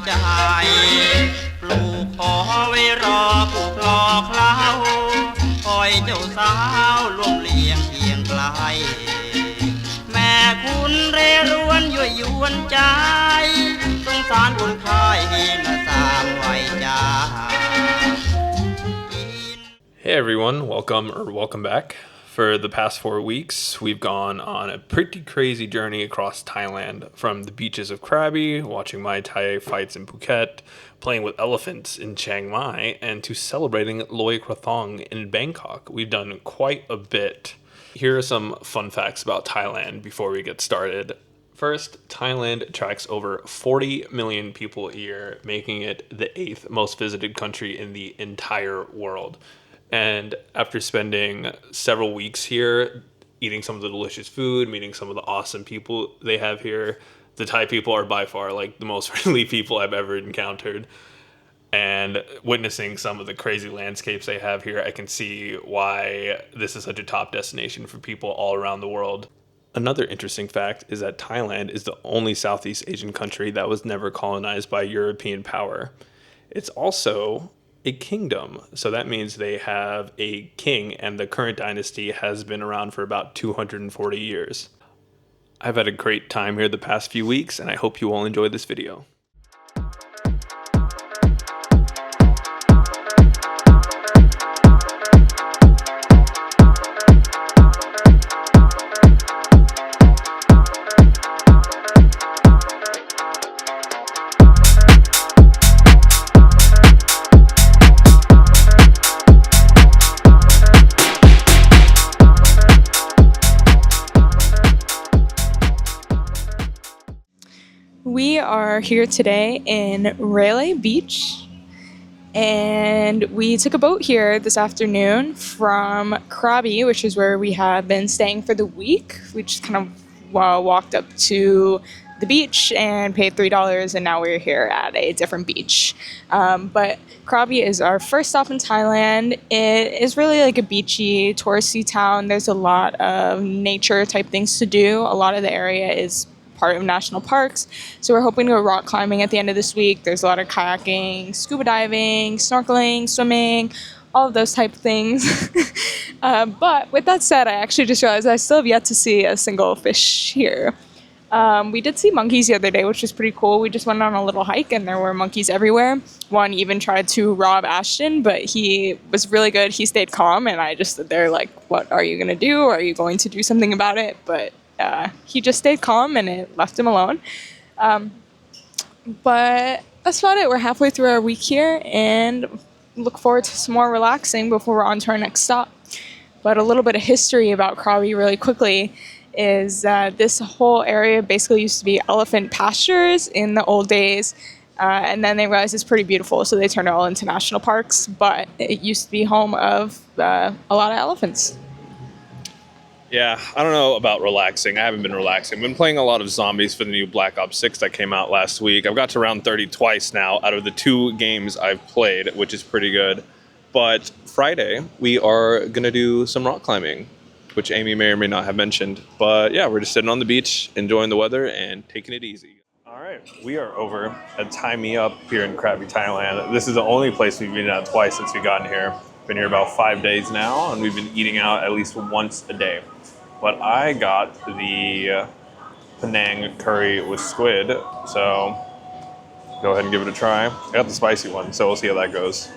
ใจปลูกขอไว้รอผู้คลอเคล้าคอยเจ้าสาวร่วมเลี้ยงเคียงไกลแม่คุณเรรวนยั่วยวนใจสงสารคนไข้นะสามวัยจ้า Hey everyone, welcome back. For the past 4 weeks, we've gone on a pretty crazy journey across Thailand, from the beaches of Krabi, watching Muay Thai fights in Phuket, playing with elephants in Chiang Mai, and to celebrating Loi Krathong in Bangkok. We've done quite a bit. Here are some fun facts about Thailand before we get started. First, Thailand attracts over 40 million people a year, making it the 8th most visited country in the entire world. And after spending several weeks here, eating some of the delicious food, meeting some of the awesome people they have here, the Thai people are by far like the most friendly people I've ever encountered. And witnessing some of the crazy landscapes they have here, I can see why this is such a top destination for people all around the world. Another interesting fact is that Thailand is the only Southeast Asian country that was never colonized by European power. It's also a kingdom, so that means they have a king, and the current dynasty has been around for about 240 years. I've had a great time here the past few weeks, and I hope you all enjoy this video. We are here today in Railay Beach, and we took a boat here this afternoon from Krabi, which is where we have been staying for the week. We just kind of walked up to the beach and paid $3, and now we're here at a different beach. But Krabi is our first stop in Thailand. It is really like a beachy, touristy town. There's a lot of nature type things to do. A lot of the area is part of national parks, so we're hoping to go rock climbing at the end of this week. There's a lot of kayaking, scuba diving, snorkeling, swimming, all of those type of things. But with that said, I actually just realized I still have yet to see a single fish here. We did see monkeys the other day, which was pretty cool. We just went on a little hike and there were monkeys everywhere. One even tried to rob Ashton, but he was really good. He stayed calm, and I just stood there like, what are you gonna do? Are you going to do something about it? But he just stayed calm, and it left him alone. But that's about it. We're halfway through our week here and look forward to some more relaxing before we're on to our next stop. But a little bit of history about Krabi really quickly is this whole area basically used to be elephant pastures in the old days. And then they realized it's pretty beautiful, so they turned it all into national parks. But it used to be home of a lot of elephants. Yeah, I don't know about relaxing. I haven't been relaxing. I've been playing a lot of zombies for the new Black Ops 6 that came out last week. I've got to round 30 twice now out of the 2 games I've played, which is pretty good. But Friday, we are going to do some rock climbing, which Amy may or may not have mentioned. But yeah, we're just sitting on the beach, enjoying the weather, and taking it easy. All right, we are over at Tie Me Up here in Krabi, Thailand. This is the only place we've been at twice since we've gotten here. Been here about 5 days now, and we've been eating out at least once a day. But I got the Penang curry with squid, so go ahead and give it a try. I got the spicy one, so we'll see how that goes.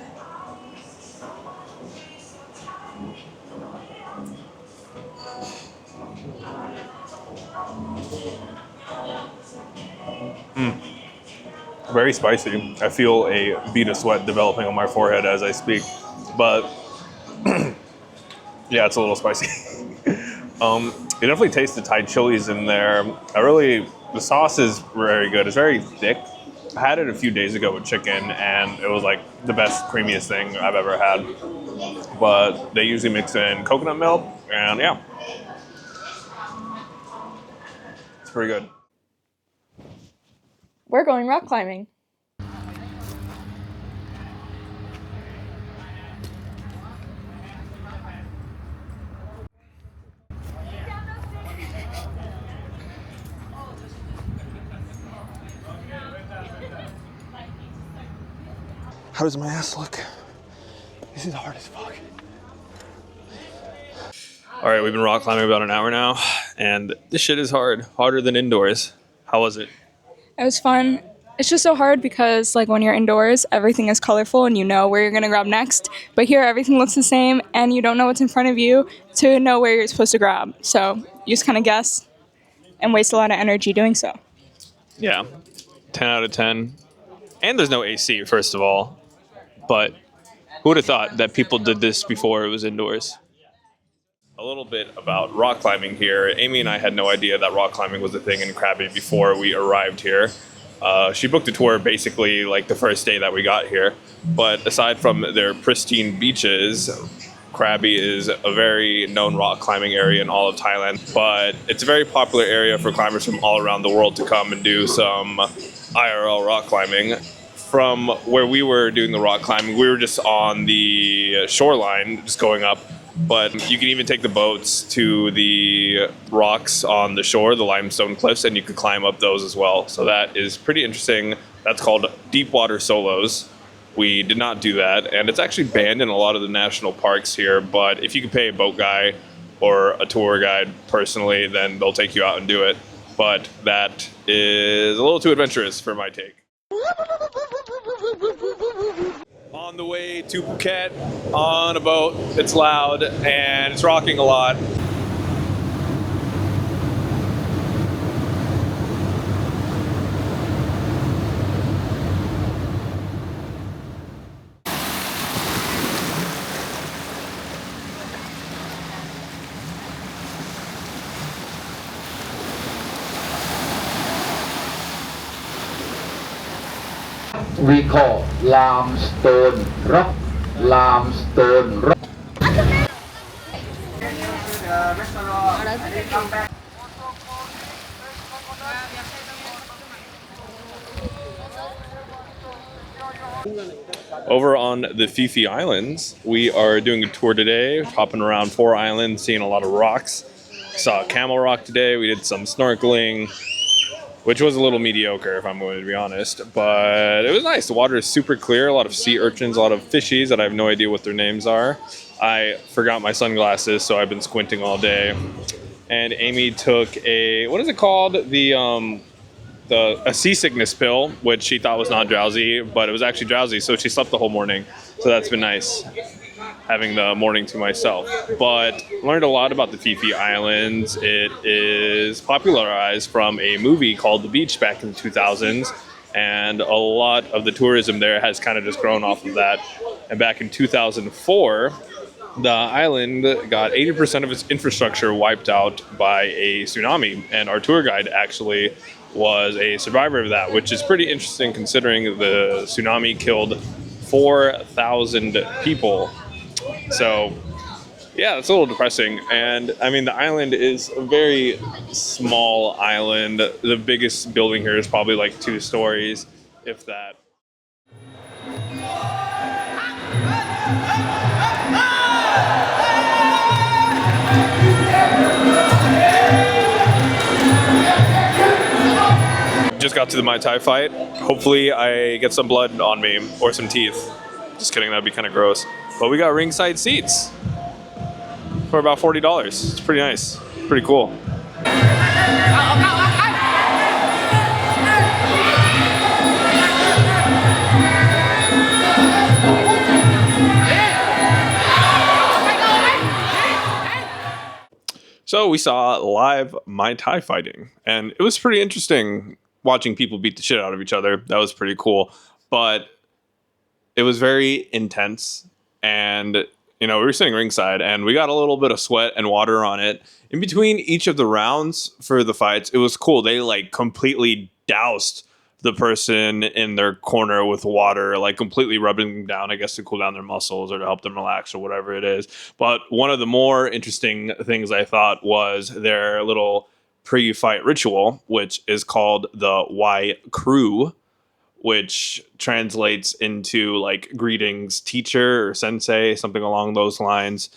Very spicy. I feel a bead of sweat developing on my forehead as I speak, but yeah, it's a little spicy. You definitely taste the Thai chilies in there. The sauce is very good. It's very thick. I had it a few days ago with chicken, and it was like the best, creamiest thing I've ever had. But they usually mix in coconut milk, and yeah, it's pretty good. We're going rock climbing. How does my ass look? This is hard as fuck. All right, we've been rock climbing about an hour now, and this shit is hard. Harder than indoors. How was it? It was fun. It's just so hard because, like, when you're indoors, everything is colorful and you know where you're going to grab next. But here, everything looks the same and you don't know what's in front of you to know where you're supposed to grab. So you just kind of guess and waste a lot of energy doing so. Yeah, 10 out of 10. And there's no AC, first of all. But who would have thought that people did this before it was indoors? A little bit about rock climbing here. Amy and I had no idea that rock climbing was a thing in Krabi before we arrived here. She booked a tour basically like the first day that we got here. But aside from their pristine beaches, Krabi is a very known rock climbing area in all of Thailand. But it's a very popular area for climbers from all around the world to come and do some IRL rock climbing. From where we were doing the rock climbing, we were just on the shoreline, just going up. But you can even take the boats to the rocks on the shore, the limestone cliffs, and you could climb up those as well. So that is pretty interesting. That's called deep water solos. We did not do that, and it's actually banned in a lot of the national parks here. But if you can pay a boat guy or a tour guide personally, then they'll take you out and do it. But that is a little too adventurous for my take. On the way to Phuket on a boat. It's loud and it's rocking a lot. We call limestone rock. Limestone rock. Over on the Phi Islands, we are doing a tour today, hopping around 4 islands, seeing a lot of rocks. Saw Camel Rock today. We did some snorkeling, which was a little mediocre, if I'm going to be honest. But it was nice. The water is super clear. A lot of sea urchins, a lot of fishies that I have no idea what their names are. I forgot my sunglasses, so I've been squinting all day. And Amy took a, what is it called? A seasickness pill, which she thought was not drowsy, but it was actually drowsy, so she slept the whole morning. So that's been nice, having the morning to myself. But learned a lot about the Phi Islands. It is popularized from a movie called The Beach back in the 2000s, and a lot of the tourism there has kind of just grown off of that. And back in 2004, the island got 80% of its infrastructure wiped out by a tsunami, and our tour guide actually was a survivor of that, which is pretty interesting considering the tsunami killed 4,000 people. So yeah, it's a little depressing. And I mean, the island is a very small island. The biggest building here is probably like 2 stories, if that. Just got to the Muay Thai fight. Hopefully I get some blood on me or some teeth. Just kidding, that'd be kind of gross. But we got ringside seats for about $40. It's pretty nice, pretty cool. So we saw live Muay Thai fighting, and it was pretty interesting watching people beat the shit out of each other. That was pretty cool, but it was very intense. And we were sitting ringside, and we got a little bit of sweat and water on it in between each of the rounds for the fights. It was cool. They like completely doused the person in their corner with water, like completely rubbing them down, I guess, to cool down their muscles or to help them relax or whatever it is. But one of the more interesting things I thought was their little pre-fight ritual, which is called the Y Crew, which translates into like greetings teacher or sensei, something along those lines.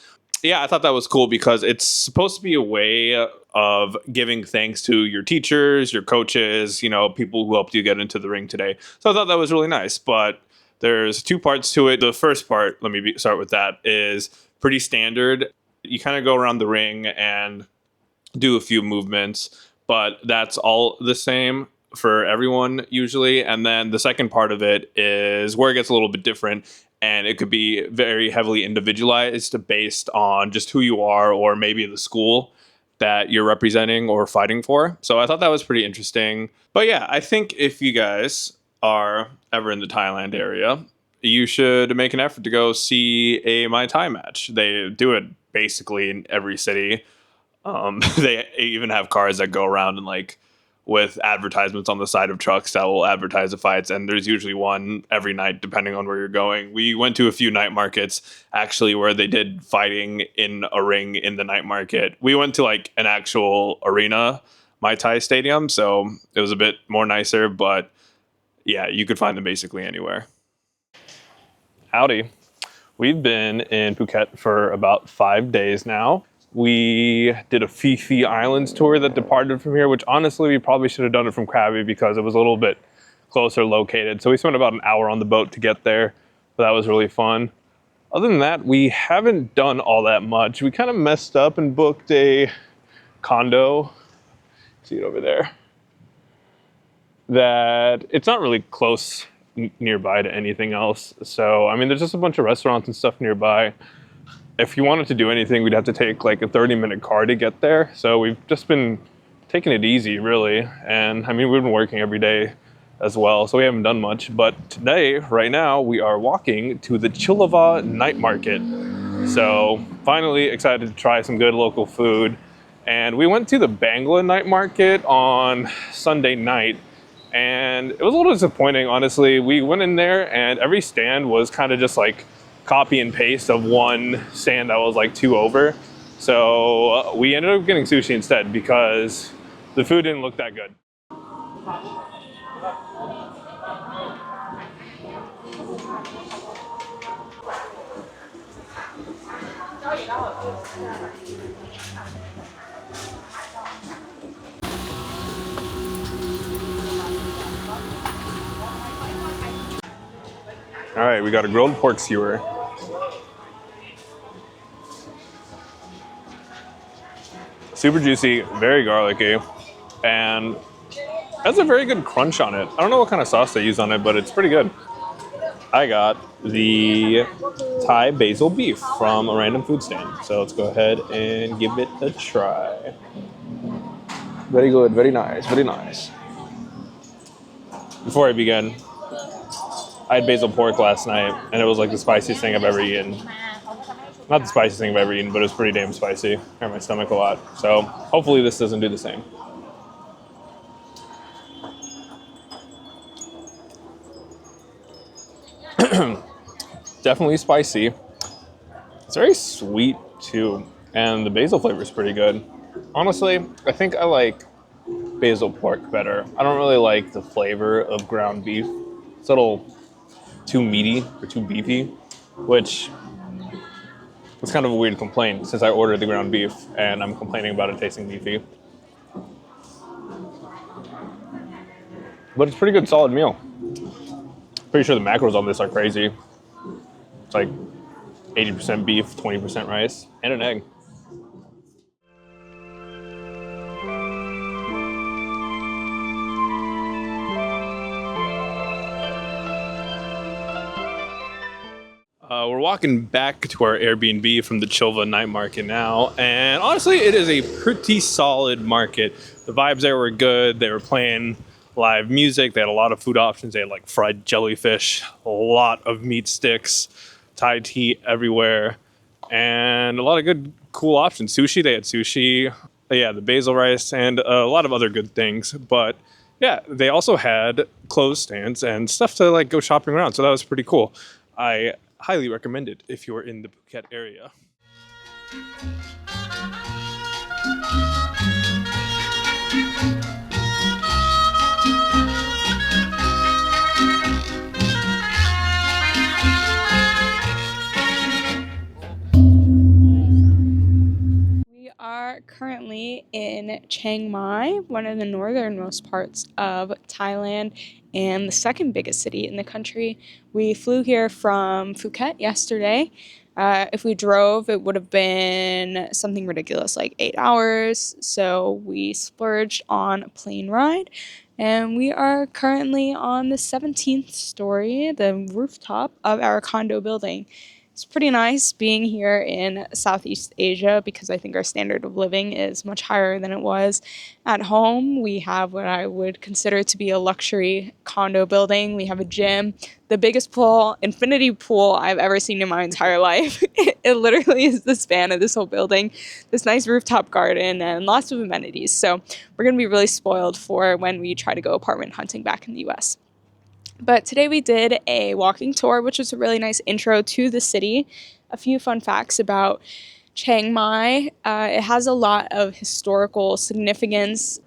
Yeah, I thought that was cool because it's supposed to be a way of giving thanks to your teachers, your coaches, people who helped you get into the ring today. So I thought that was really nice. But There's two parts to it. The first part, start with that, is pretty standard. You kind of go around the ring and do a few movements, but that's all the same for everyone usually. And then the second part of it is where it gets a little bit different, and it could be very heavily individualized based on just who you are or maybe the school that you're representing or fighting for. So I thought that was pretty interesting. But yeah, I think if you guys are ever in the Thailand area, you should make an effort to go see a Muay Thai match. They do it basically in every city. They even have cars that go around and like with advertisements on the side of trucks that will advertise the fights, and there's usually one every night depending on where you're going. We went to a few night markets actually where they did fighting in a ring in the night market. We went to like an actual arena, Muay Thai stadium, so it was a bit more nicer, but yeah, you could find them basically anywhere. Howdy. We've been in Phuket for about 5 days now. We did a Phi Phi Islands tour that departed from here, which honestly we probably should have done it from Krabi because it was a little bit closer located. So we spent about an hour on the boat to get there, but that was really fun. Other than that, we haven't done all that much. We kind of messed up and booked a condo. See it over there. That it's not really close nearby to anything else. So, I mean, there's just a bunch of restaurants and stuff nearby. If you wanted to do anything, we'd have to take like a 30-minute car to get there. So we've just been taking it easy, really. And I mean, we've been working every day as well, so we haven't done much. But today, right now, we are walking to the Chilava night market. So finally excited to try some good local food. And we went to the Bangla night market on Sunday night. And it was a little disappointing, honestly. We went in there and every stand was kind of just like copy and paste of one stand that was like 2 over. So we ended up getting sushi instead because the food didn't look that good. All right, we got a grilled pork skewer. Super juicy, very garlicky, and has a very good crunch on it. I don't know what kind of sauce they use on it, but it's pretty good. I got the Thai basil beef from a random food stand. So let's go ahead and give it a try. Very good, very nice, very nice. Before I begin, I had basil pork last night, and it was like the spiciest thing I've ever eaten. Not the spiciest thing I've ever eaten, but it was pretty damn spicy. It hurt my stomach a lot. So hopefully this doesn't do the same. Definitely spicy. It's very sweet too, and the basil flavor is pretty good. Honestly, I think I like basil pork better. I don't really like the flavor of ground beef. It's a little too meaty or too beefy, which is kind of a weird complaint since I ordered the ground beef and I'm complaining about it tasting beefy. But it's a pretty good solid meal. Pretty sure the macros on this are crazy. It's like 80% beef, 20% rice, and an egg. We're walking back to our Airbnb from the Chilva night market now, and honestly, it is a pretty solid market. The vibes there were good. They were playing live music. They had a lot of food options. They had like fried jellyfish, a lot of meat sticks, Thai tea everywhere, and a lot of good, cool options. Sushi, they had sushi. Yeah, the basil rice, and a lot of other good things. But yeah, they also had clothes stands and stuff to like go shopping around. So that was pretty cool. I highly recommend it if you're in the Phuket area. We are currently in Chiang Mai, one of the northernmost parts of Thailand, and the second biggest city in the country. We flew here from Phuket yesterday. If we drove, it would have been something ridiculous, like 8 hours. So we splurged on a plane ride, and we are currently on the 17th story, the rooftop of our condo building. It's pretty nice being here in Southeast Asia because I think our standard of living is much higher than it was at home. We have what I would consider to be a luxury condo building. We have a gym, the biggest pool, infinity pool I've ever seen in my entire life. It literally is the span of this whole building, this nice rooftop garden, and lots of amenities. So we're going to be really spoiled for when we try to go apartment hunting back in the US. But today we did a walking tour, which was a really nice intro to the city. A few fun facts about Chiang Mai. It has a lot of historical significance.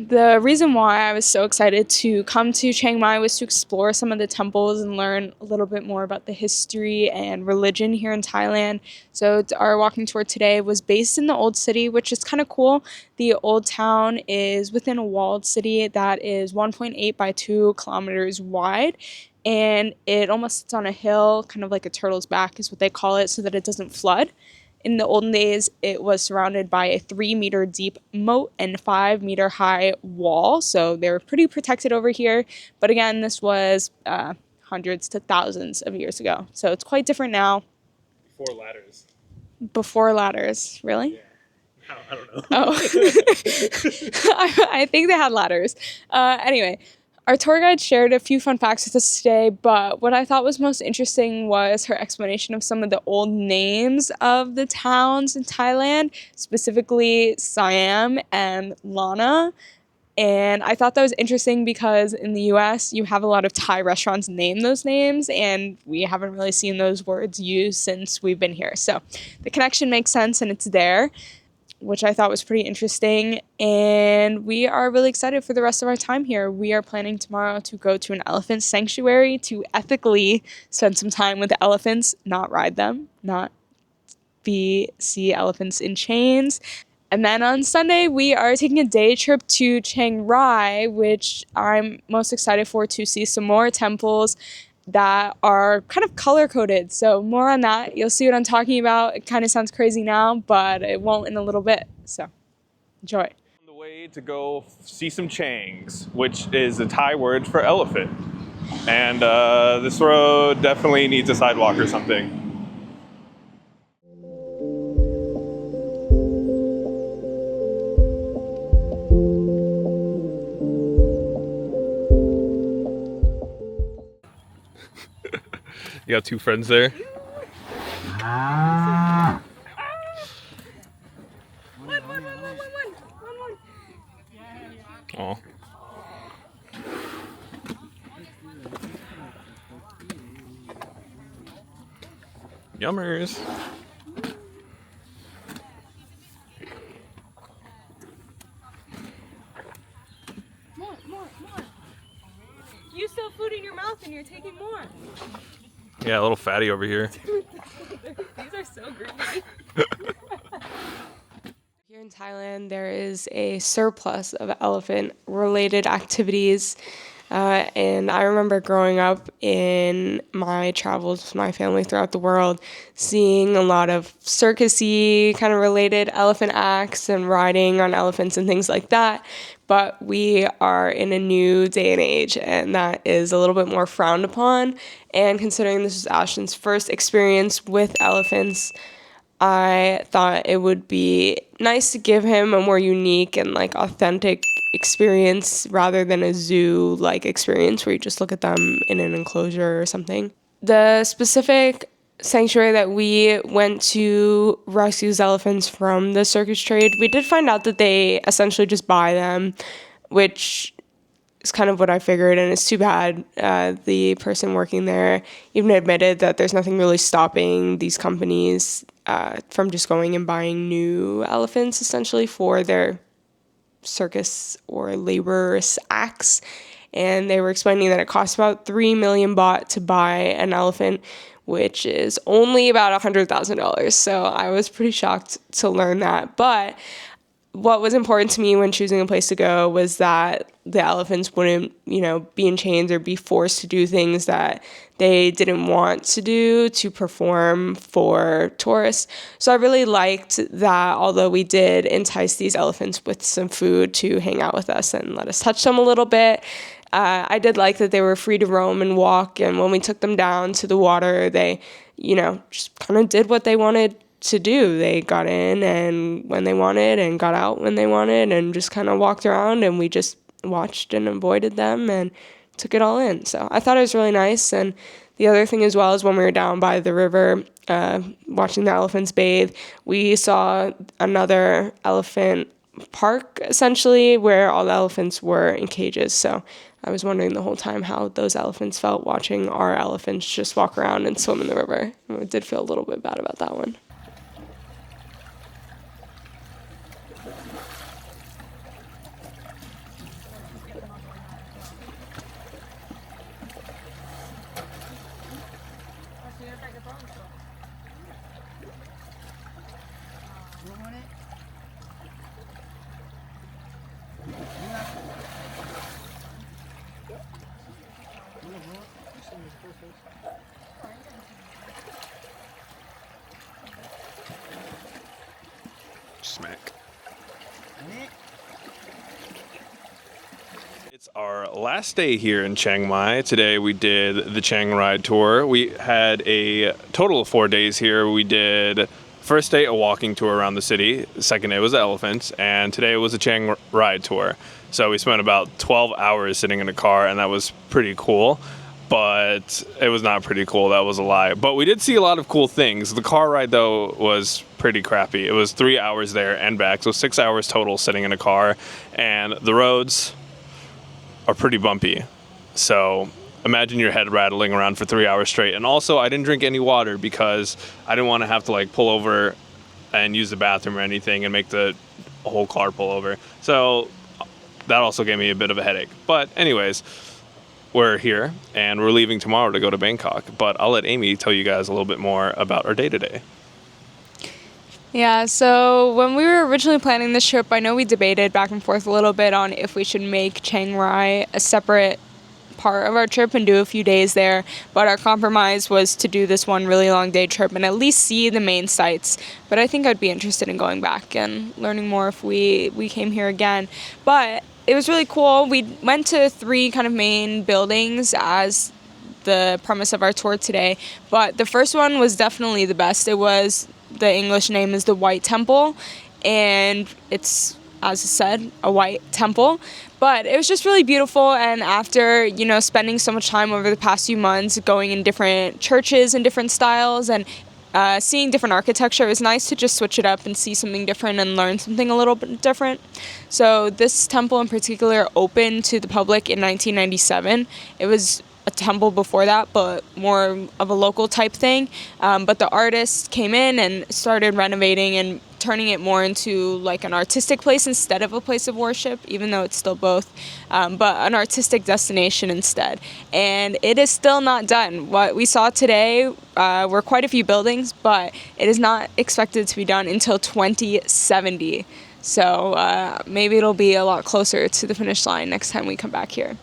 The reason why I was so excited to come to Chiang Mai was to explore some of the temples and learn a little bit more about the history and religion here in Thailand. So our walking tour today was based in the old city, which is kind of cool. The old town is within a walled city that is 1.8 by 2 kilometers wide. And it almost sits on a hill, kind of like a turtle's back is what they call it, so that it doesn't flood. In the olden days, it was surrounded by a 3-meter deep moat and 5-meter high wall. So they were pretty protected over here. But again, this was hundreds to thousands of years ago. So it's quite different now. Before ladders. Before ladders, really? Yeah. I don't know. Oh, I think they had ladders. Anyway, our tour guide shared a few fun facts with us today, but what I thought was most interesting was her explanation of some of the old names of the towns in Thailand, specifically Siam and Lana. And I thought that was interesting because in the US, you have a lot of Thai restaurants name those names, and we haven't really seen those words used since we've been here. So the connection makes sense and it's there, which I thought was pretty interesting. And we are really excited for the rest of our time here. We are planning tomorrow to go to an elephant sanctuary to ethically spend some time with the elephants, not ride them, not see elephants in chains. And then on Sunday, we are taking a day trip to Chiang Mai, which I'm most excited for, to see some more temples that are kind of color-coded. So more on that. You'll see what I'm talking about. It kind of sounds crazy now, but it won't in a little bit. So enjoy. On the way to go see some Changs, which is a Thai word for elephant. And this road definitely needs a sidewalk or something. You got 2 friends there? One. Oh. Yummers. More. You still have food in your mouth and you're taking more. Yeah, a little fatty over here. These are so greedy. Here in Thailand, there is a surplus of elephant-related activities. And I remember growing up in my travels with my family throughout the world, seeing a lot of circus-y kind of related elephant acts and riding on elephants and things like that. But we are in a new day and age, and that is a little bit more frowned upon. And considering this is Ashton's first experience with elephants, I thought it would be nice to give him a more unique and like authentic experience rather than a zoo-like experience where you just look at them in an enclosure or something. The specific sanctuary that we went to rescues elephants from the circus trade, we did find out that they essentially just buy them, which is kind of what I figured, and it's too bad. The person working there even admitted that there's nothing really stopping these companies from just going and buying new elephants essentially for their circus or laborious acts. And they were explaining that it costs about 3 million baht to buy an elephant, which is only about $100,000. So I was pretty shocked to learn that. But what was important to me when choosing a place to go was that the elephants wouldn't, be in chains or be forced to do things that they didn't want to do to perform for tourists. So I really liked that, although we did entice these elephants with some food to hang out with us and let us touch them a little bit. I did like that they were free to roam and walk, and when we took them down to the water, they, just kind of did what they wanted to do. They got in and when they wanted and got out when they wanted and just kind of walked around, and we just watched and avoided them and took it all in. So I thought it was really nice. And the other thing as well is when we were down by the river watching the elephants bathe, we saw another elephant park essentially where all the elephants were in cages. So I was wondering the whole time how those elephants felt watching our elephants just walk around and swim in the river. I did feel a little bit bad about that one. Smack. It's our last day here in Chiang Mai. Today we did the Chiang Ride tour. We had a total of 4 days here. We did first day a walking tour around the city. The second day was the elephants, and today was a Chiang Ride tour. So we spent about 12 hours sitting in a car, and that was pretty cool. But it was not pretty cool. That was a lie. But we did see a lot of cool things. The car ride, though, was pretty crappy. It was 3 hours there and back, so 6 hours total sitting in a car. And the roads are pretty bumpy. So imagine your head rattling around for 3 hours straight. And also, I didn't drink any water because I didn't want to have to pull over and use the bathroom or anything and make the whole car pull over. So that also gave me a bit of a headache. But anyways, we're here and we're leaving tomorrow to go to Bangkok. But I'll let Amy tell you guys a little bit more about our day today. Yeah, so when we were originally planning this trip, I know we debated back and forth a little bit on if we should make Chiang Mai a separate part of our trip and do a few days there, but our compromise was to do this one really long day trip and at least see the main sites. But I think I'd be interested in going back and learning more if we came here again. But it was really cool. We went to 3 kind of main buildings as the premise of our tour today, but the first one was definitely the best. The English name is the White Temple, and it's, as I said, a white temple. But it was just really beautiful, and after, spending so much time over the past few months going in different churches and different styles and seeing different architecture, it was nice to just switch it up and see something different and learn something a little bit different. So this temple in particular opened to the public in 1997. It was a temple before that, but more of a local type thing. But the artists came in and started renovating and turning it more into an artistic place instead of a place of worship, even though it's still both, but an artistic destination instead. And it is still not done. What we saw today were quite a few buildings, but it is not expected to be done until 2070. So maybe it'll be a lot closer to the finish line next time we come back here.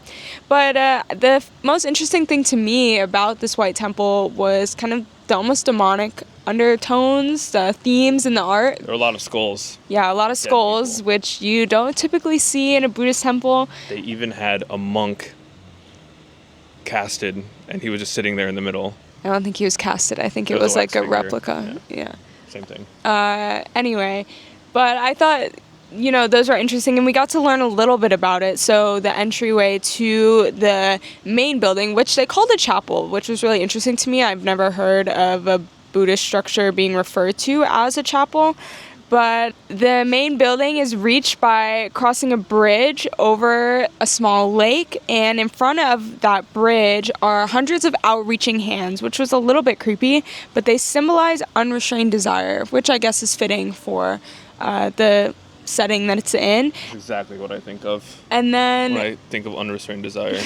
But the most interesting thing to me about this White Temple was kind of the almost demonic undertones, the themes in the art. There were a lot of skulls. Yeah, a lot of skulls, which you don't typically see in a Buddhist temple. They even had a monk casted, and he was just sitting there in the middle. I don't think he was casted. I think it was like a replica. Yeah. Same thing. Anyway, but I thought, those were interesting, and we got to learn a little bit about it. So the entryway to the main building, which they called a chapel, which was really interesting to me. I've never heard of a Buddhist structure being referred to as a chapel. But the main building is reached by crossing a bridge over a small lake, and in front of that bridge are hundreds of outreaching hands, which was a little bit creepy, but they symbolize unrestrained desire, which I guess is fitting for the setting that it's in. That's exactly what I think of And then when I think of unrestrained desire.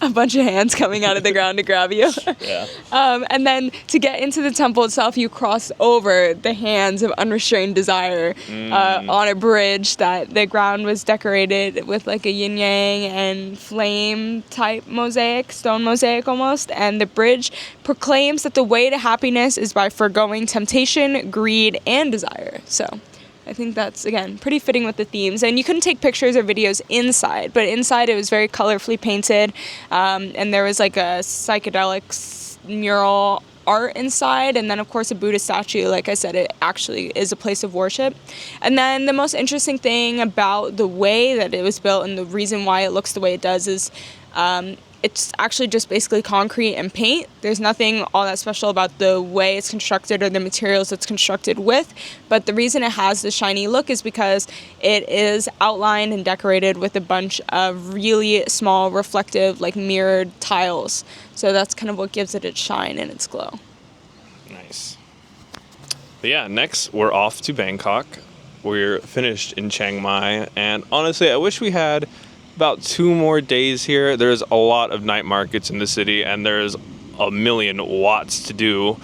a bunch of hands coming out of the ground to grab you. Yeah. And then to get into the temple itself, you cross over the hands of unrestrained desire on a bridge that the ground was decorated with like a yin yang and flame type mosaic, stone mosaic almost. And the bridge proclaims that the way to happiness is by foregoing temptation, greed, and desire. So I think that's, again, pretty fitting with the themes. And you couldn't take pictures or videos inside, but inside it was very colorfully painted. And there was like a psychedelic mural art inside. And then, of course, a Buddha statue. Like I said, it actually is a place of worship. And then the most interesting thing about the way that it was built and the reason why it looks the way it does is it's actually just basically concrete and paint. There's nothing all that special about the way it's constructed or the materials it's constructed with. But the reason it has the shiny look is because it is outlined and decorated with a bunch of really small, reflective, like mirrored tiles. So that's kind of what gives it its shine and its glow. Nice. But yeah, next we're off to Bangkok. We're finished in Chiang Mai. And honestly, I wish we had about 2 more days here. There's a lot of night markets in the city, and there's a million watts to do.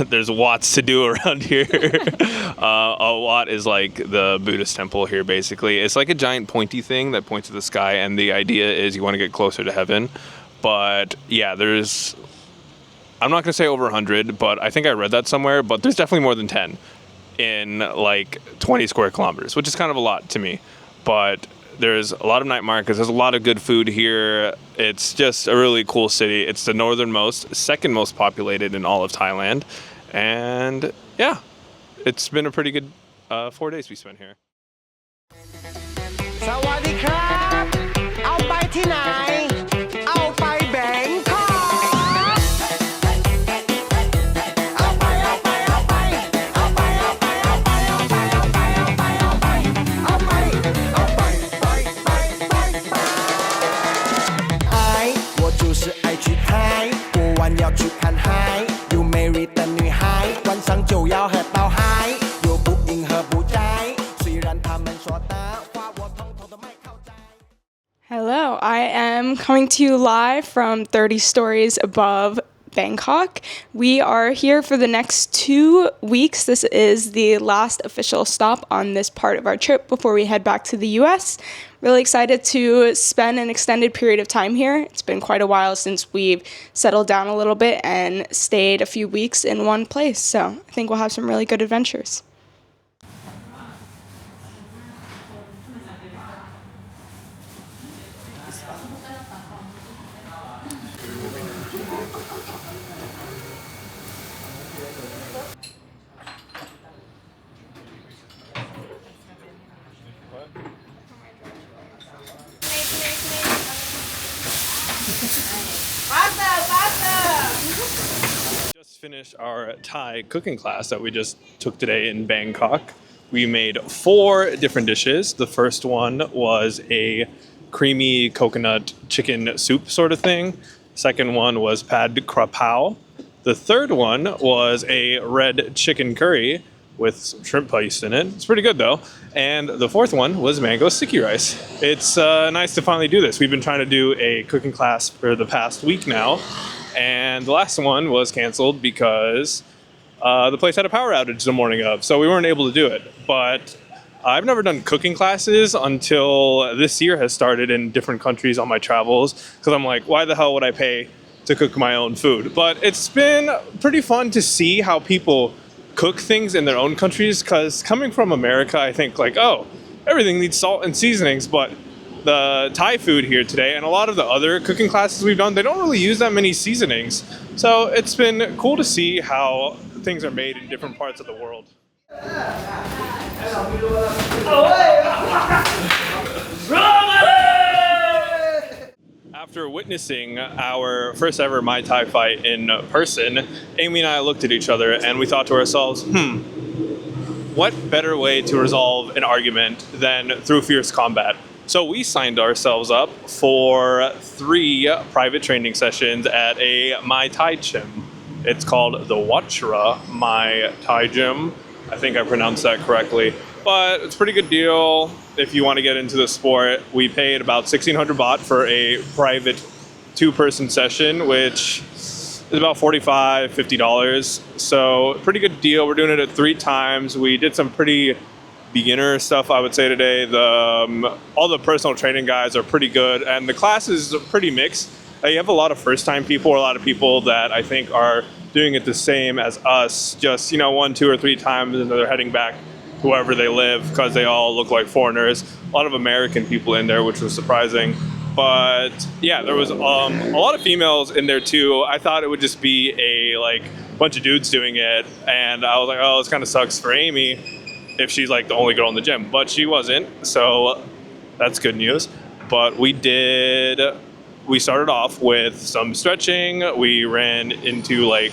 There's watts to do around here. A watt is like the Buddhist temple here, basically. It's like a giant pointy thing that points to the sky, and the idea is you want to get closer to heaven. But yeah, there's, I'm not going to say over 100, but I think I read that somewhere, but there's definitely more than 10 in like 20 square kilometers, which is kind of a lot to me. But there's a lot of night markets. There's a lot of good food here. It's just a really cool city. It's the northernmost, second most populated in all of Thailand. And yeah, it's been a pretty good 4 days we spent here. สวัสดีครับเอาไปที่ไหนเอาไปแบงคอกเอาไปเอาไปเอาไปเอาไปเอาไปเอาไปเอาไปเอาไปเอาไปเอาไปเอาไปเอาไปไปไปไปไป嗨我就是爱去嗨过完要去看海有美丽的女孩晚上就要和到嗨有不应和不摘虽然他们说的话我统统都没靠在 Hello, I am coming to you live from 30 stories above Bangkok. We are here for the next 2 weeks. This is the last official stop on this part of our trip before we head back to the US. Really excited to spend an extended period of time here. It's been quite a while since we've settled down a little bit and stayed a few weeks in one place. So I think we'll have some really good adventures. Just finished our Thai cooking class that we just took today in Bangkok. We made 4 different dishes. The first one was a creamy coconut chicken soup sort of thing. Second one was pad krapao. The third one was a red chicken curry with some shrimp paste in it. It's pretty good though. And the fourth one was mango sticky rice. It's nice to finally do this. We've been trying to do a cooking class for the past week now. And the last one was canceled because the place had a power outage the morning of. So we weren't able to do it. But I've never done cooking classes until this year has started in different countries on my travels. Because I'm like, why the hell would I pay to cook my own food? But it's been pretty fun to see how people cook things in their own countries, because coming from America, I think like, oh, everything needs salt and seasonings, but the Thai food here today and a lot of the other cooking classes we've done, they don't really use that many seasonings. So it's been cool to see how things are made in different parts of the world. After witnessing our first ever Muay Thai fight in person, Amy and I looked at each other and we thought to ourselves, what better way to resolve an argument than through fierce combat? So we signed ourselves up for 3 private training sessions at a Muay Thai gym. It's called the Wachra Muay Thai Gym. I think I pronounced that correctly. but it's a pretty good deal if you want to get into the sport. We paid about 1,600 baht for a private two-person session, which is about $45-50. So pretty good deal. We're doing it at 3 times. We did some pretty beginner stuff, I would say, today. All the personal training guys are pretty good, and the classes are pretty mixed. You have a lot of first-time people, or a lot of people that I think are doing it the same as us, just 1, 2, or 3 times, and they're heading back to wherever they live because they all look like foreigners. A lot of American people in there, which was surprising. But yeah, there was a lot of females in there too. I thought it would just be a bunch of dudes doing it, and I was like, oh, this kind of sucks for Amy if she's like the only girl in the gym, but she wasn't, so that's good news. But we started off with some stretching. We ran into like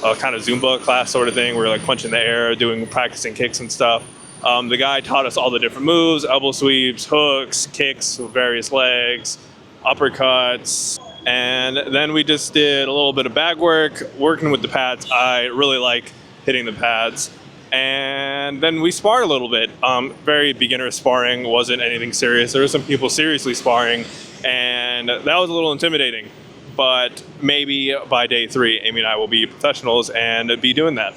a kind of Zumba class sort of thing. We were like punching the air, practicing kicks and stuff. The guy taught us all the different moves: elbow sweeps, hooks, kicks with various legs, uppercuts. And then we just did a little bit of bag work, working with the pads. I really like hitting the pads. And then we sparred a little bit. Very beginner sparring, wasn't anything serious. There were some people seriously sparring, and that was a little intimidating. But maybe by day 3, Amy and I will be professionals and be doing that.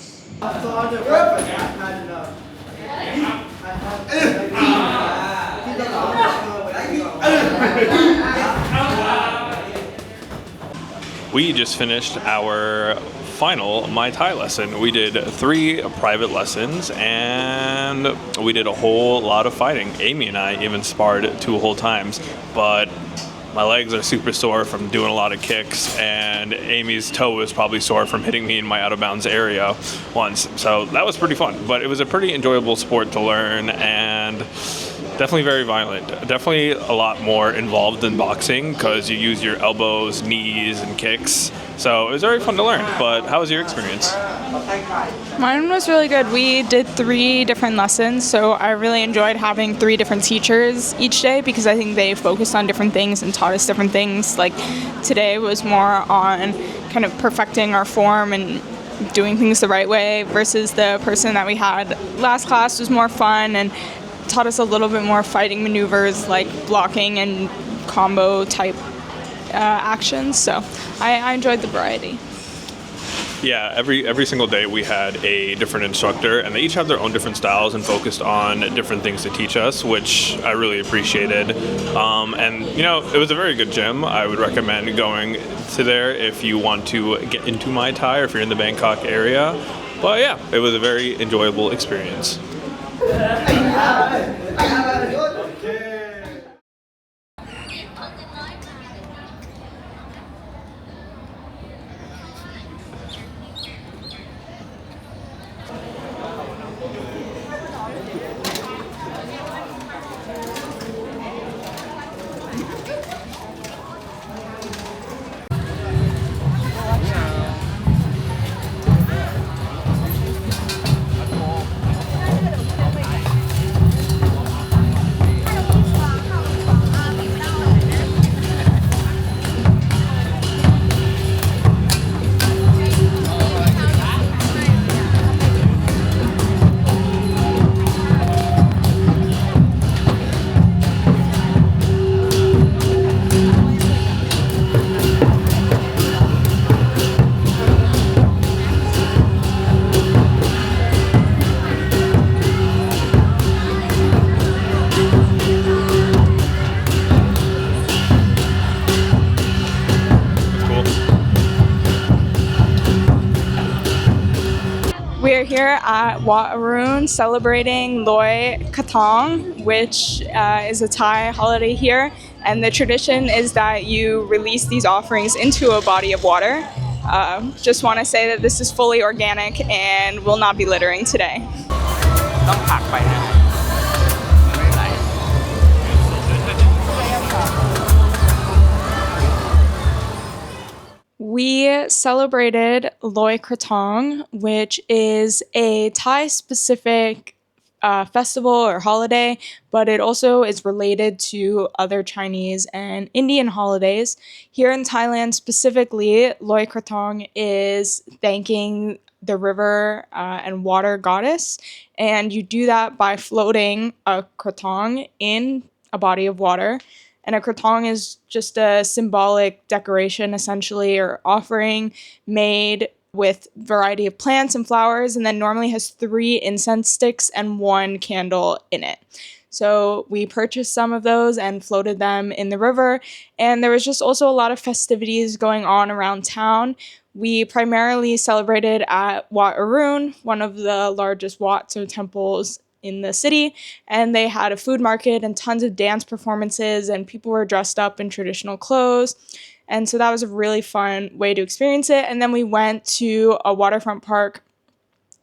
We just finished our final Muay Thai lesson. We did 3 private lessons, and we did a whole lot of fighting. Amy and I even sparred 2 whole times, but my legs are super sore from doing a lot of kicks, and Amy's toe was probably sore from hitting me in my out-of-bounds area once. So that was pretty fun, but it was a pretty enjoyable sport to learn, and definitely very violent. Definitely a lot more involved than boxing because you use your elbows, knees, and kicks. So it was very fun to learn. But how was your experience? Mine was really good. We did 3 different lessons, so I really enjoyed having 3 different teachers each day because I think they focused on different things and taught us different things. Like today was more on kind of perfecting our form and doing things the right way, versus the person that we had last class was more fun and taught us a little bit more fighting maneuvers like blocking and combo type actions. So I enjoyed the variety. Yeah, every single day we had a different instructor, and they each have their own different styles and focused on different things to teach us, which I really appreciated. And it was a very good gym. I would recommend going to there if you want to get into Muay Thai or if you're in the Bangkok area. But yeah, it was a very enjoyable experience. We are here at Wat Arun celebrating Loi Krathong, which is a Thai holiday here. And the tradition is that you release these offerings into a body of water. Just want to say that this is fully organic and will not be littering today. ต้องผลักไปนะไม่ไหล We celebrated Loi Krathong, which is a Thai-specific festival or holiday, but it also is related to other Chinese and Indian holidays. Here in Thailand specifically, Loi Krathong is thanking the river and water goddess. And you do that by floating a krathong in a body of water. And a krathong is just a symbolic decoration, essentially, or offering made with variety of plants and flowers, and then normally has 3 incense sticks and 1 candle in it. So we purchased some of those and floated them in the river. And there was just also a lot of festivities going on around town. We primarily celebrated at Wat Arun, one of the largest Wats or temples in the city, and they had a food market and tons of dance performances, and people were dressed up in traditional clothes. And so that was a really fun way to experience it. And then we went to a waterfront park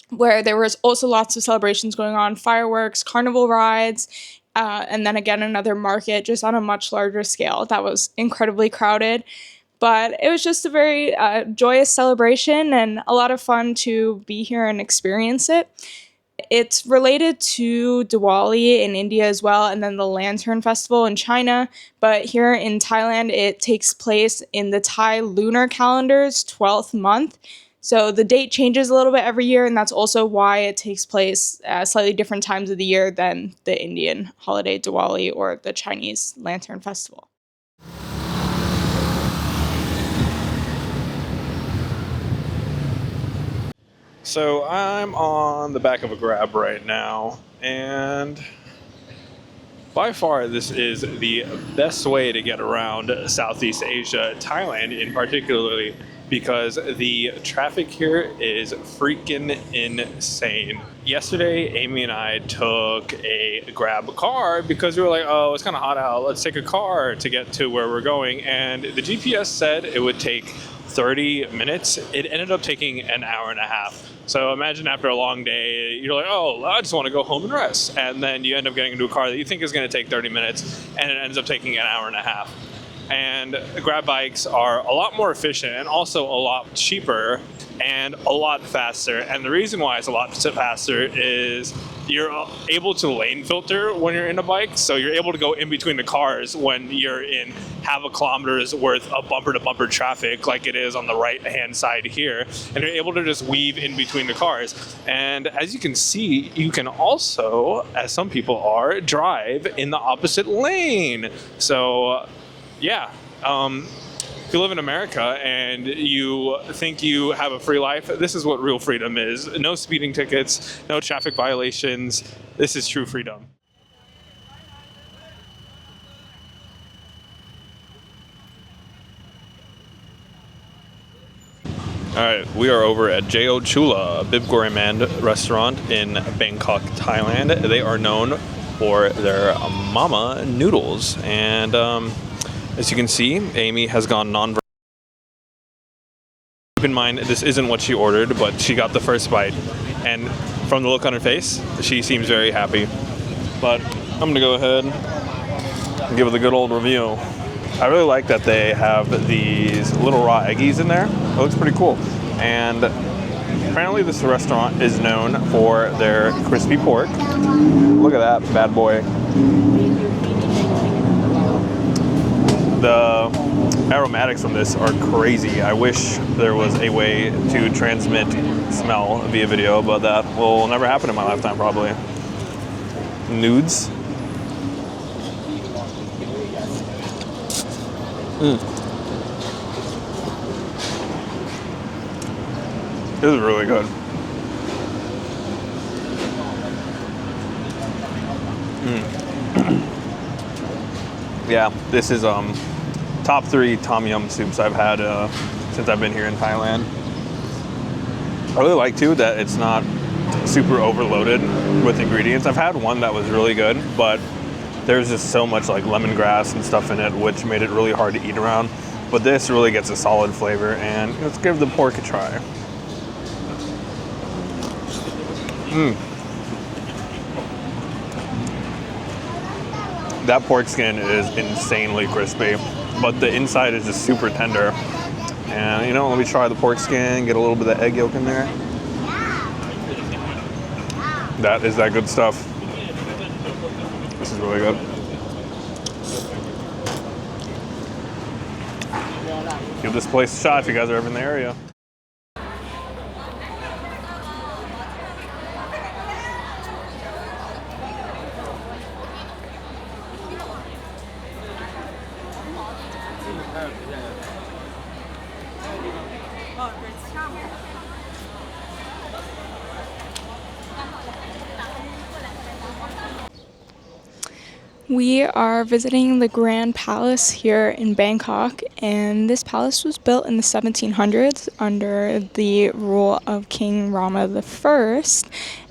where there was also lots of celebrations going on, fireworks, carnival rides, and then again another market just on a much larger scale. That was incredibly crowded. But it was just a very joyous celebration and a lot of fun to be here and experience it. It's related to Diwali in India as well, and then the Lantern Festival in China. But here in Thailand, it takes place in the Thai lunar calendar's 12th month. So the date changes a little bit every year, and that's also why it takes place at slightly different times of the year than the Indian holiday Diwali or the Chinese Lantern Festival. So I'm on the back of a Grab right now, and by far this is the best way to get around Southeast Asia, Thailand in particularly, because the traffic here is freaking insane. Yesterday, Amy and I took a Grab car because we were like, oh, it's kind of hot out, let's take a car to get to where we're going, and the GPS said it would take 30 minutes. It ended up taking an hour and a half. So imagine after a long day, you're like, oh, I just want to go home and rest. And then you end up getting into a car that you think is going to take 30 minutes, and it ends up taking an hour and a half. And Grab bikes are a lot more efficient and also a lot cheaper and a lot faster. And the reason why it's a lot faster is you're able to lane filter when you're in a bike. So you're able to go in between the cars when you're in half a kilometer's worth of bumper to bumper traffic like it is on the right hand side here. And you're able to just weave in between the cars. And as you can see, you can also, as some people are, drive in the opposite lane. So yeah, if you live in America and you think you have a free life, this is what real freedom is. No speeding tickets, no traffic violations. This is true freedom. All right, we are over at Jo Chula, a Bib Gourmand restaurant in Bangkok, Thailand. They are known for their mama noodles, and as you can see, Amy has gone non-vegan. Keep in mind, this isn't what she ordered, but she got the first bite. And from the look on her face, she seems very happy. But I'm going to go ahead and give it a good old review. I really like that they have these little raw eggies in there. It looks pretty cool. And apparently this restaurant is known for their crispy pork. Look at that bad boy. The aromatics from this are crazy. I wish there was a way to transmit smell via video, but that will never happen in my lifetime, probably. Nudes. This is really good. Yeah, this is top 3 tom yum soups I've had since I've been here in Thailand. I really like too that it's not super overloaded with ingredients. I've had one that was really good, but there's just so much like lemongrass and stuff in it, which made it really hard to eat around. But this really gets a solid flavor, and let's give the pork a try. That pork skin is insanely crispy, but the inside is just super tender. And you know, let me try the pork skin, get a little bit of egg yolk in there. That is that good stuff. This is really good. Give this place a shot if you guys are ever in the area. We are visiting the Grand Palace here in Bangkok, and this palace was built in the 1700s under the rule of King Rama I,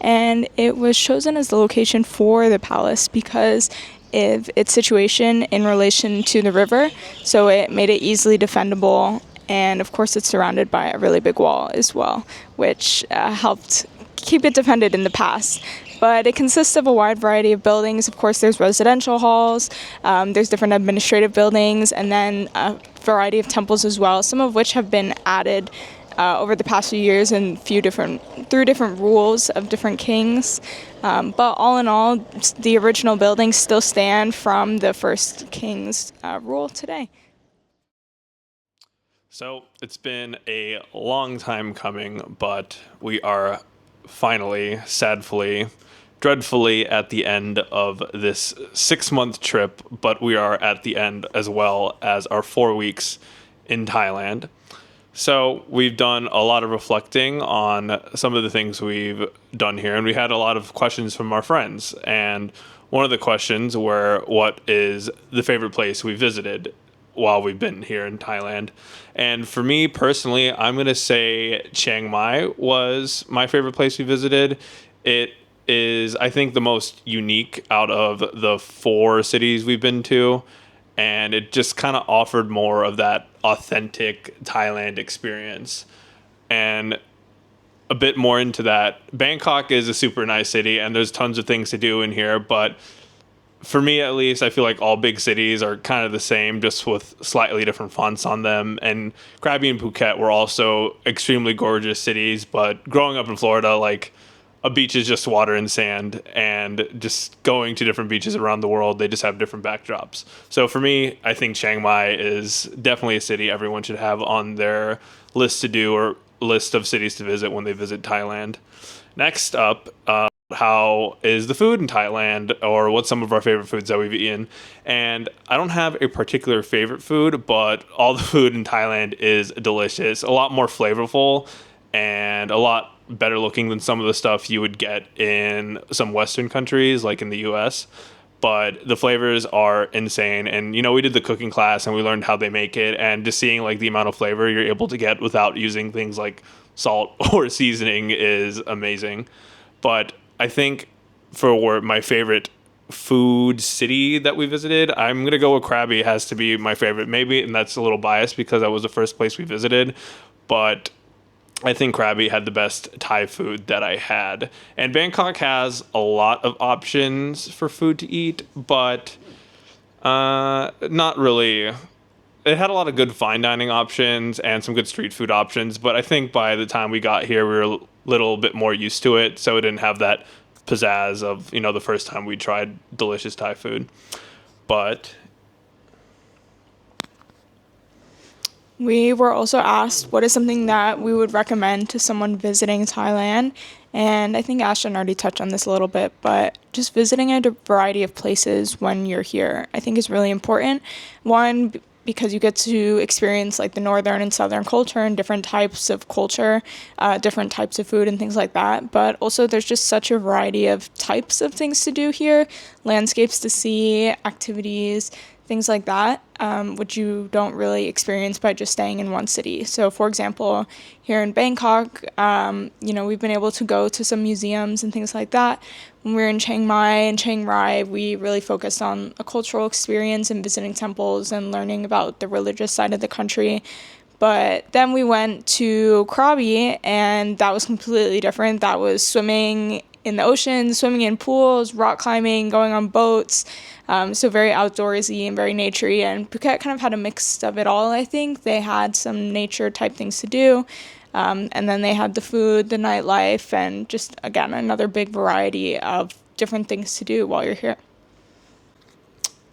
and it was chosen as the location for the palace because of its situation in relation to the river, so it made it easily defendable, and of course it's surrounded by a really big wall as well, which helped keep it defended in the past. But it consists of a wide variety of buildings. Of course, there's residential halls, there's different administrative buildings, and then a variety of temples as well, some of which have been added over the past few years and through different rules of different kings. But all in all, the original buildings still stand from the first king's rule today. So it's been a long time coming, but we are finally, sadly, dreadfully at the end of this 6-month trip, but we are at the end as well as our 4 weeks in Thailand. So we've done a lot of reflecting on some of the things we've done here, and we had a lot of questions from our friends. And one of the questions were, what is the favorite place we visited while we've been here in Thailand? And for me personally, I'm going to say Chiang Mai was my favorite place we visited. It is, I think, the most unique out of the 4 cities we've been to, and it just kind of offered more of that authentic Thailand experience. And a bit more into that, Bangkok is a super nice city, and there's tons of things to do in here, but for me at least, I feel like all big cities are kind of the same, just with slightly different fonts on them. And Krabi and Phuket were also extremely gorgeous cities, but growing up in Florida, like, a beach is just water and sand, and just going to different beaches around the world, they just have different backdrops. So for me, I think Chiang Mai is definitely a city everyone should have on their list to do, or list of cities to visit when they visit Thailand. Next up, how is the food in Thailand, or what's some of our favorite foods that we've eaten? And I don't have a particular favorite food, but all the food in Thailand is delicious, a lot more flavorful, and a lot better looking than some of the stuff you would get in some Western countries, like in the US. But the flavors are insane. And, you know, we did the cooking class and we learned how they make it, and just seeing like the amount of flavor you're able to get without using things like salt or seasoning is amazing. But I think for my favorite food city that we visited, I'm going to go with Krabi. Has to be my favorite, maybe, and that's a little biased because that was the first place we visited, but I think Krabi had the best Thai food that I had. And Bangkok has a lot of options for food to eat, but not really. It had a lot of good fine dining options and some good street food options, but I think by the time we got here, we were a little bit more used to it, so it didn't have that pizzazz of, you know, the first time we tried delicious Thai food. But we were also asked what is something that we would recommend to someone visiting Thailand. And I think Ashton already touched on this a little bit, but just visiting a variety of places when you're here, I think is really important. One, because you get to experience like the northern and southern culture and different types of culture, different types of food and things like that. But also there's just such a variety of types of things to do here, landscapes to see, activities, things like that, which you don't really experience by just staying in one city. So for example, here in Bangkok, we've been able to go to some museums and things like that. When we were in Chiang Mai and Chiang Rai, we really focused on a cultural experience and visiting temples and learning about the religious side of the country. But then we went to Krabi, and that was completely different. That was swimming in the ocean, swimming in pools, rock climbing, going on boats. So very outdoorsy and very naturey. And Phuket kind of had a mix of it all, I think. They had some nature type things to do. And then they had the food, the nightlife, and just, again, another big variety of different things to do while you're here.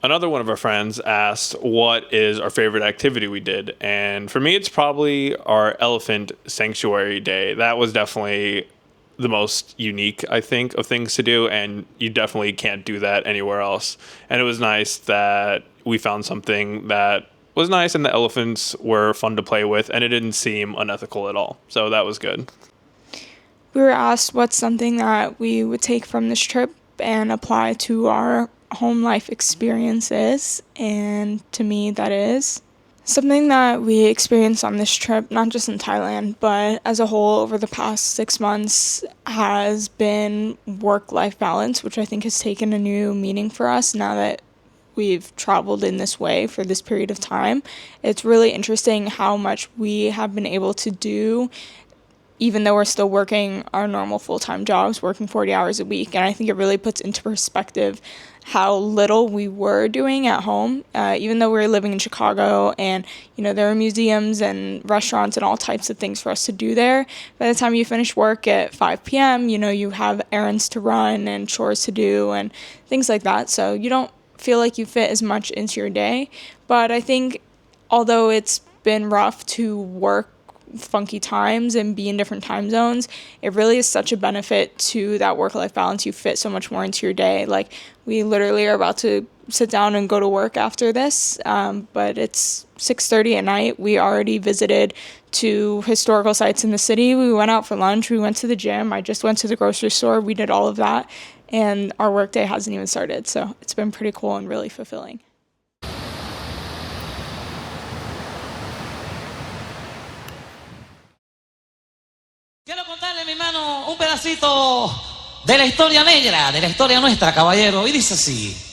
Another one of our friends asked what is our favorite activity we did. And for me, it's probably our elephant sanctuary day. That was definitely the most unique, I think, of things to do, and you definitely can't do that anywhere else. And it was nice that we found something that was nice, and the elephants were fun to play with, and it didn't seem unethical at all. So that was good. We were asked what's something that we would take from this trip and apply to our home life experience is, and to me that is. Something that we experienced on this trip, not just in Thailand, but as a whole over the past 6 months, has been work-life balance, which I think has taken a new meaning for us now that we've traveled in this way for this period of time. It's really interesting how much we have been able to do even though we're still working our normal full-time jobs, working 40 hours a week. And I think it really puts into perspective how little we were doing at home, even though we were living in Chicago and, there are museums and restaurants and all types of things for us to do there. By the time you finish work at 5 p.m., you have errands to run and chores to do and things like that. So you don't feel like you fit as much into your day. But I think although it's been rough to work funky times and be in different time zones, it really is such a benefit to that work-life balance. You fit so much more into your day. Like, we literally are about to sit down and go to work after this, but it's 6:30 at night. We already visited 2 historical sites in the city. We went out for lunch. We went to the gym. I just went to the grocery store. We did all of that, and our workday hasn't even started. So it's been pretty cool and really fulfilling. Quiero contarle, mi hermano, un pedacito de la historia negra, de la historia nuestra, caballero, y dice así.